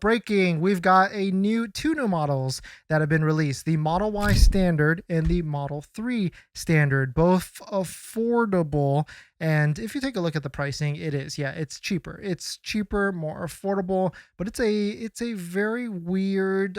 Breaking, we've got two new models that have been released, the Model Y Standard and the Model 3 Standard, both affordable. And if you take a look at the pricing, it's cheaper, more affordable, but it's a very weird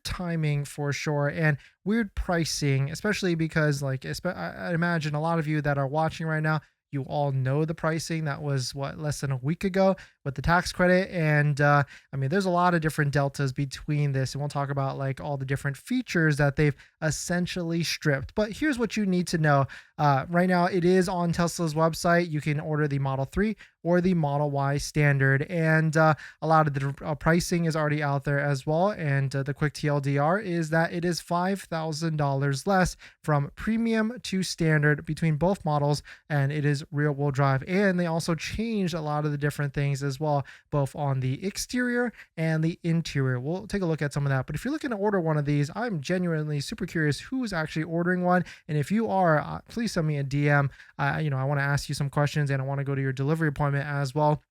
timing for sure, and weird pricing, especially because I imagine a lot of you that are watching right now, you all know the pricing that was less than a week ago with the tax credit. And there's a lot of different deltas between this, and we'll talk about like all the different features that they've essentially stripped. But here's what you need to know. Right now it is on Tesla's website. You can order the Model 3 or the Model Y Standard, and a lot of the pricing is already out there as well. And the quick TLDR is that it is $5,000 less from premium to standard between both models, and it is rear-wheel drive. And they also changed a lot of the different things as well, both on the exterior and the interior. We'll take a look at some of that. But if you're looking to order one of these, I'm genuinely super curious who's actually ordering one. And if you are, please send me a DM. I want to ask you some questions, and I want to go to your delivery appointment as well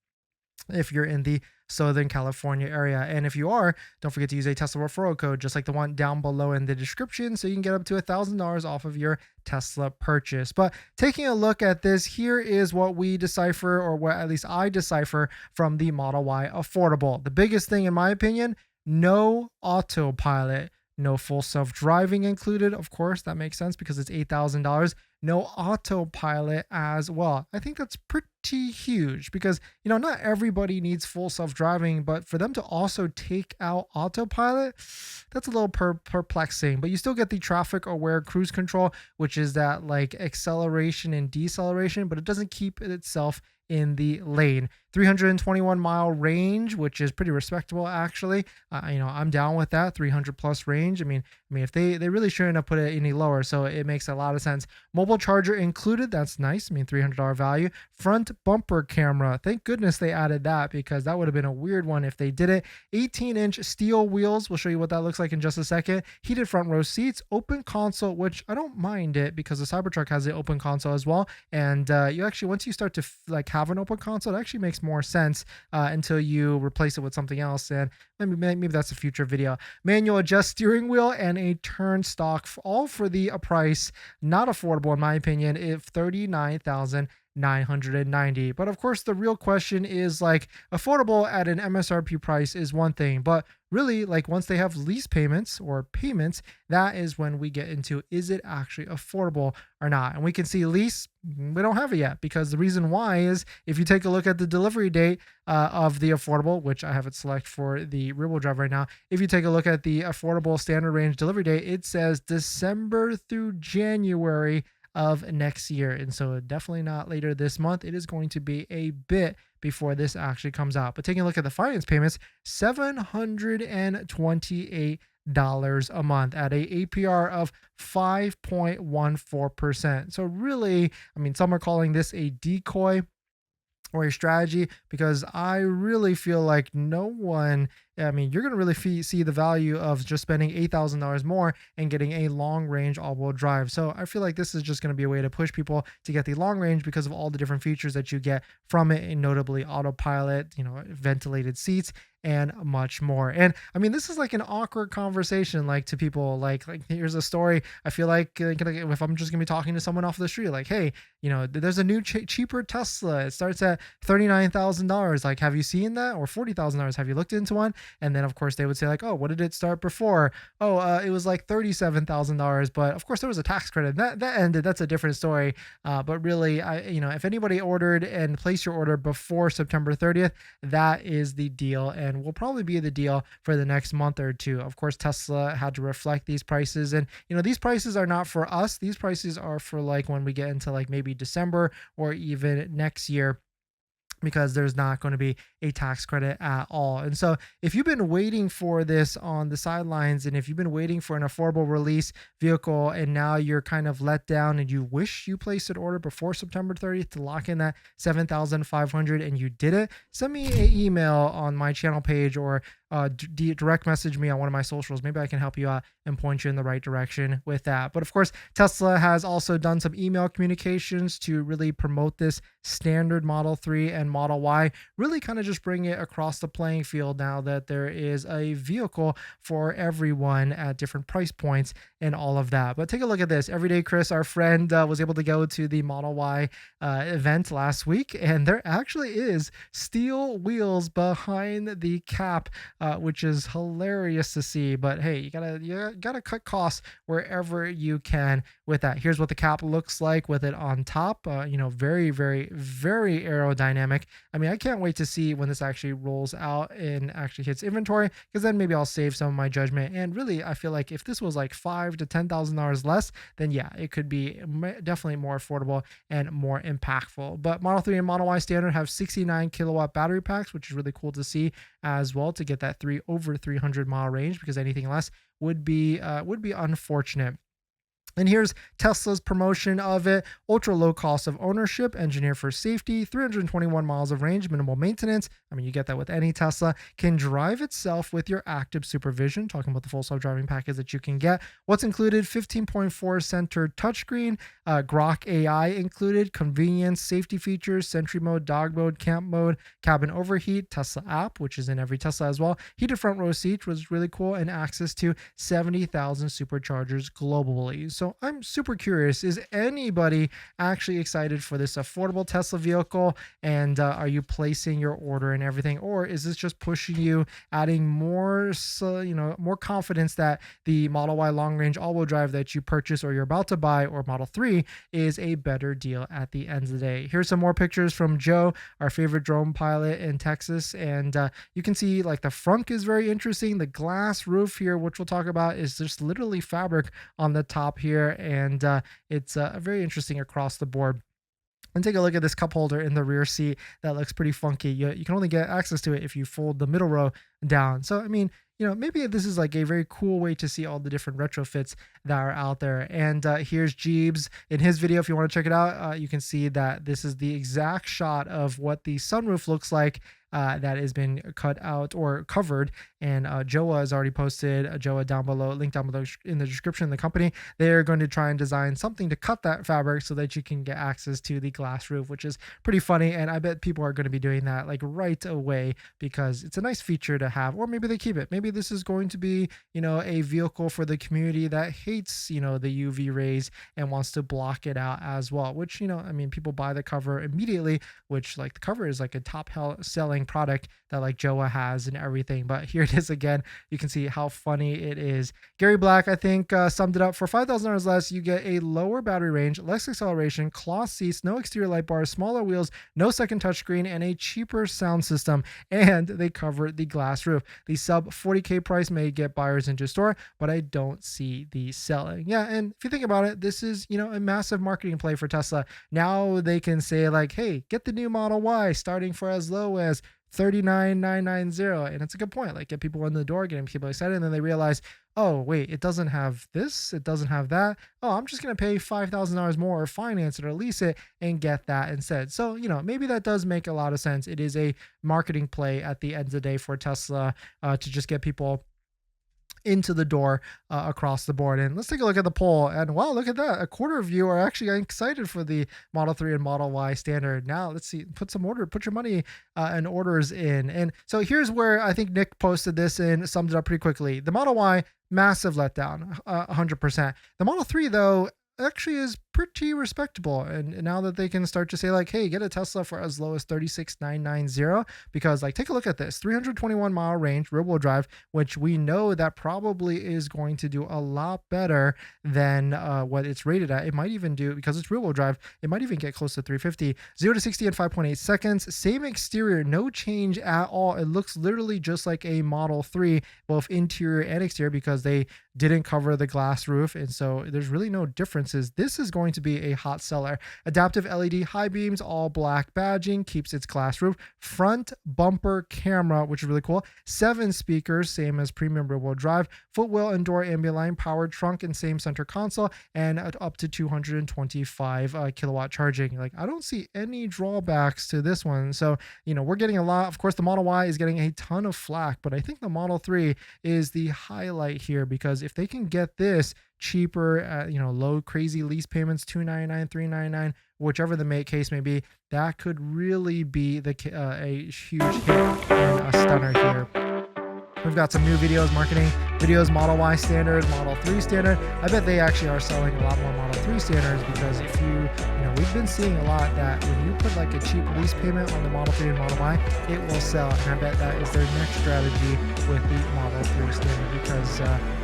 if you're in the Southern California area. And if you are, don't forget to use a Tesla referral code just like the one down below in the description, so you can get up to $1,000 off of your Tesla purchase. But taking a look at this, here is what we decipher, or what at least I decipher from the Model Y affordable. The biggest thing in my opinion, no autopilot. No full self-driving included. Of course, that makes sense because it's $8,000. No autopilot as well. I think that's pretty huge because, not everybody needs full self-driving, but for them to also take out autopilot, that's a little perplexing. But you still get the traffic aware cruise control, which is that like acceleration and deceleration, but it doesn't keep it itself in the lane. 321-mile range, which is pretty respectable actually. I'm down with that 300 plus range. I mean if they really shouldn't have put it any lower, so it makes a lot of sense. Mobile charger included, that's nice. $300 value. Front bumper camera, thank goodness they added that, because that would have been a weird one if they did it. 18-inch steel wheels, we'll show you what that looks like in just a second. Heated front row seats, open console, which I don't mind it because the Cybertruck has the open console as well. And you actually, once you start to have an open console, it actually makes more sense until you replace it with something else, and maybe that's a future video. Manual adjust steering wheel and a turn stock, all for the price not affordable in my opinion, if $39,990. But of course the real question is like, affordable at an MSRP price is one thing, but really like once they have lease payments or payments, that is when we get into, is it actually affordable or not? And we can see lease, we don't have it yet, because the reason why is if you take a look at the delivery date of the affordable, which I have it select for the rear-wheel drive right now. If you take a look at the affordable standard range delivery date, it says December through January of next year. And so definitely not later this month. It is going to be a bit before this actually comes out. But taking a look at the finance payments, $728 a month at a APR of 5.14%. So really, some are calling this a decoy or a strategy, because I really feel like no one, you're going to really see the value of just spending $8,000 more and getting a long range all-wheel drive. So I feel like this is just going to be a way to push people to get the long range because of all the different features that you get from it, and notably autopilot, ventilated seats, and much more. And this is like an awkward conversation, like to people, like here's a story. I feel like if I'm just gonna be talking to someone off the street, like, hey, there's a new cheaper Tesla. It starts at $39,000. Like, have you seen that? Or $40,000. Have you looked into one? And then of course they would say like, oh, what did it start before? Oh, it was like $37,000. But of course there was a tax credit that ended. That's a different story. But really, if anybody ordered and placed your order before September 30th, that is the deal, and will probably be the deal for the next month or two. Of course, Tesla had to reflect these prices, and these prices are not for us. These prices are for like when we get into like maybe December or even next year, because there's not going to be a tax credit at all. And so if you've been waiting for this on the sidelines, and if you've been waiting for an affordable release vehicle, and now you're kind of let down and you wish you placed an order before September 30th to lock in that $7,500 and you did it, send me an email on my channel page, or direct message me on one of my socials. Maybe I can help you out and point you in the right direction with that. But of course, Tesla has also done some email communications to really promote this standard Model 3 and Model Y, really kind of just bring it across the playing field now that there is a vehicle for everyone at different price points and all of that. But take a look at this. Everyday Chris, our friend, was able to go to the Model Y event last week, and there actually is steel wheels behind the cap, which is hilarious to see. But hey, you gotta cut costs wherever you can with that. Here's what the cap looks like with it on top. Very, very, very aerodynamic. I mean, I can't wait to see when this actually rolls out and actually hits inventory, because then maybe I'll save some of my judgment. And really, I feel like if this was like $5,000 to $10,000 less, then yeah, it could be definitely more affordable and more impactful. But Model 3 and Model Y standard have 69 kilowatt battery packs, which is really cool to see as well, to get that over 300 mile range, because anything less would be unfortunate. And here's Tesla's promotion of it. Ultra low cost of ownership, engineered for safety, 321 miles of range, minimal maintenance. I mean, you get that with any Tesla. Can drive itself with your active supervision. Talking about the full self-driving package that you can get. What's included? 15.4 center touchscreen, Grok AI included, convenience, safety features, Sentry mode, dog mode, camp mode, cabin overheat, Tesla app, which is in every Tesla as well. Heated front row seats was really cool, and access to 70,000 superchargers globally. So I'm super curious, is anybody actually excited for this affordable Tesla vehicle? And are you placing your order and everything? Or is this just pushing you, adding more confidence that the Model Y long range all-wheel drive that you purchase or you're about to buy, or Model 3, is a better deal at the end of the day? Here's some more pictures from Joe, our favorite drone pilot in Texas. And you can see like the front is very interesting. The glass roof here, which we'll talk about, is just literally fabric on the top here. And it's very interesting across the board. And take a look at this cup holder in the rear seat. That looks pretty funky. You can only get access to it if you fold the middle row down. So, I mean, maybe this is like a very cool way to see all the different retrofits that are out there. And here's Jeeves in his video. If you want to check it out, you can see that this is the exact shot of what the sunroof looks like that has been cut out or covered. And Joa has already posted Joa down below, link down below in the description of the company. They're going to try and design something to cut that fabric so that you can get access to the glass roof, which is pretty funny. And I bet people are going to be doing that like right away, because it's a nice feature to have. Or maybe they keep it. Maybe this is going to be, a vehicle for the community that hates, the UV rays and wants to block it out as well, which, people buy the cover immediately, which like the cover is like a top selling product that like Joa has and everything. But here it is again. You can see how funny it is. Gary Black, I think, summed it up. For $5,000 less, you get a lower battery range, less acceleration, cloth seats, no exterior light bars, smaller wheels, no second touchscreen, and a cheaper sound system. And they cover the glass roof. The sub 40K price may get buyers into store, but I don't see the selling. Yeah, and if you think about it, this is, a massive marketing play for Tesla. Now they can say like, hey, get the new Model Y starting for as low as $39,990. And it's a good point. Like, get people in the door, getting people excited, and then they realize, oh wait, it doesn't have this, it doesn't have that. Oh, I'm just gonna pay $5,000 more or finance it or lease it and get that instead. So maybe that does make a lot of sense. It is a marketing play at the end of the day for Tesla to just get people into the door across the board. And let's take a look at the poll. And wow, look at that. A quarter of you are actually excited for the Model 3 and Model Y standard. Now let's see, put your money and orders in. And so here's where I think Nick posted this and summed it up pretty quickly. The Model Y, massive letdown, 100%. The Model 3 though, actually is pretty respectable. And now that they can start to say like, hey, get a Tesla for as low as $36,990, because like, take a look at this 321 mile range rear wheel drive, which we know that probably is going to do a lot better than what it's rated at. It might even do, because it's rear wheel drive, it might even get close to 350. 0 to 60 in 5.8 seconds. Same exterior, no change at all. It looks literally just like a Model 3, both interior and exterior, because they didn't cover the glass roof. And so there's really no differences. This is going going to be a hot seller. Adaptive LED high beams, all black badging, keeps its glass roof. Front bumper camera, which is really cool. 7 speakers, same as premium rear-wheel drive. Footwell and door ambient lighting, powered trunk and same center console, and up to 225 kilowatt charging. Like, I don't see any drawbacks to this one. So, we're getting a lot. Of course, the Model Y is getting a ton of flack, but I think the Model 3 is the highlight here, because if they can get this cheaper at, low crazy lease payments, $299, $399, whichever the case may be, that could really be a huge hit and a stunner here. We've got some new videos, marketing videos, Model Y standard, Model 3 standard. I bet they actually are selling a lot more Model 3 standards, because if we've been seeing a lot that when you put like a cheap lease payment on the Model 3 and Model Y, it will sell. And I bet that is their next strategy with the Model 3 standard, because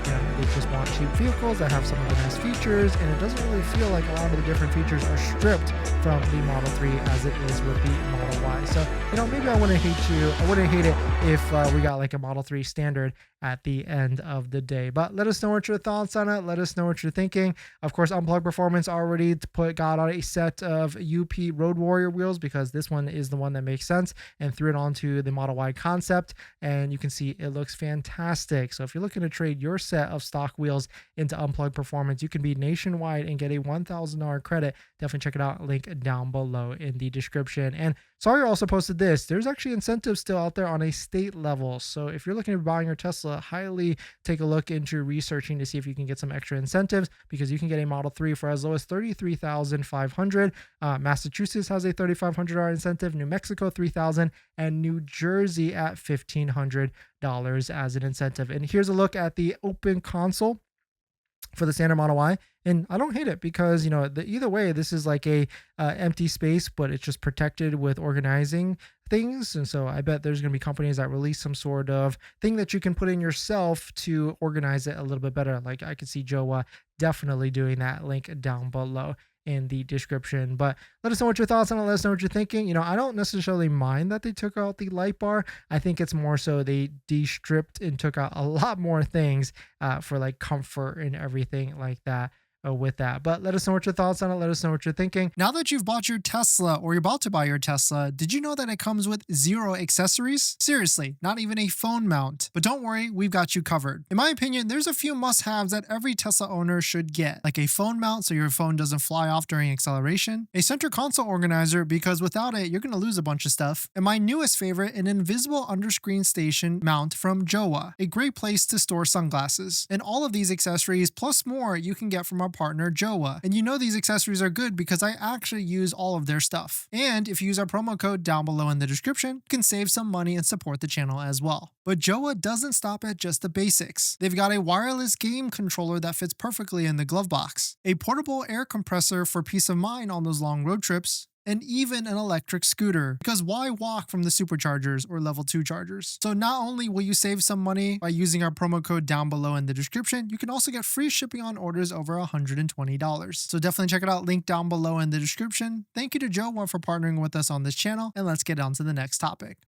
they just want cheap vehicles that have some of the nice features, and it doesn't really feel like a lot of the different features are stripped from the Model 3 as it is with the Model Y. So, maybe I wouldn't hate it if we got like a Model 3 standard at the end of the day. But let us know what your thoughts on it. Let us know what you're thinking. Of course, Unplugged Performance already got on a set of UP Road Warrior wheels, because this one is the one that makes sense, and threw it onto the Model Y concept, and you can see it looks fantastic. So if you're looking to trade your set of stock wheels into Unplugged Performance, you can be nationwide and get a $1,000 credit. Definitely check it out. Link down below in the description. And Sawyer also posted this. There's actually incentives still out there on a state level. So if you're looking at buying your Tesla, highly take a look into researching to see if you can get some extra incentives, because you can get a Model 3 for as low as $33,500. Massachusetts has a $3,500 incentive, New Mexico $3,000, and New Jersey at $1,500 as an incentive. And here's a look at the open console for the standard Model Y, and I don't hate it, because either way, this is like a empty space, but it's just protected with organizing things. And so I bet there's going to be companies that release some sort of thing that you can put in yourself to organize it a little bit better. Like, I could see Joa definitely doing that. Link down below in the description. But let us know what your thoughts on it. Let us know what you're thinking. I don't necessarily mind that they took out the light bar. I think it's more so they de-stripped and took out a lot more things for like comfort and everything like that. With that. But let us know what your thoughts on it. Let us know what you're thinking. Now that you've bought your Tesla, or you're about to buy your Tesla, did you know that it comes with 0 accessories? Seriously, not even a phone mount. But don't worry, we've got you covered. In my opinion, there's a few must-haves that every Tesla owner should get, like a phone mount so your phone doesn't fly off during acceleration, a center console organizer, because without it, you're going to lose a bunch of stuff, and my newest favorite, an invisible underscreen station mount from Joa, a great place to store sunglasses. And all of these accessories, plus more, you can get from our partner Joa. And these accessories are good because I actually use all of their stuff. And if you use our promo code down below in the description, you can save some money and support the channel as well. But Joa doesn't stop at just the basics. They've got a wireless game controller that fits perfectly in the glove box, a portable air compressor for peace of mind on those long road trips, and even an electric scooter, because why walk from the superchargers or level 2 chargers? So not only will you save some money by using our promo code down below in the description, you can also get free shipping on orders over $120. So definitely check it out, link down below in the description. Thank you to Joa for partnering with us on this channel, and let's get on to the next topic.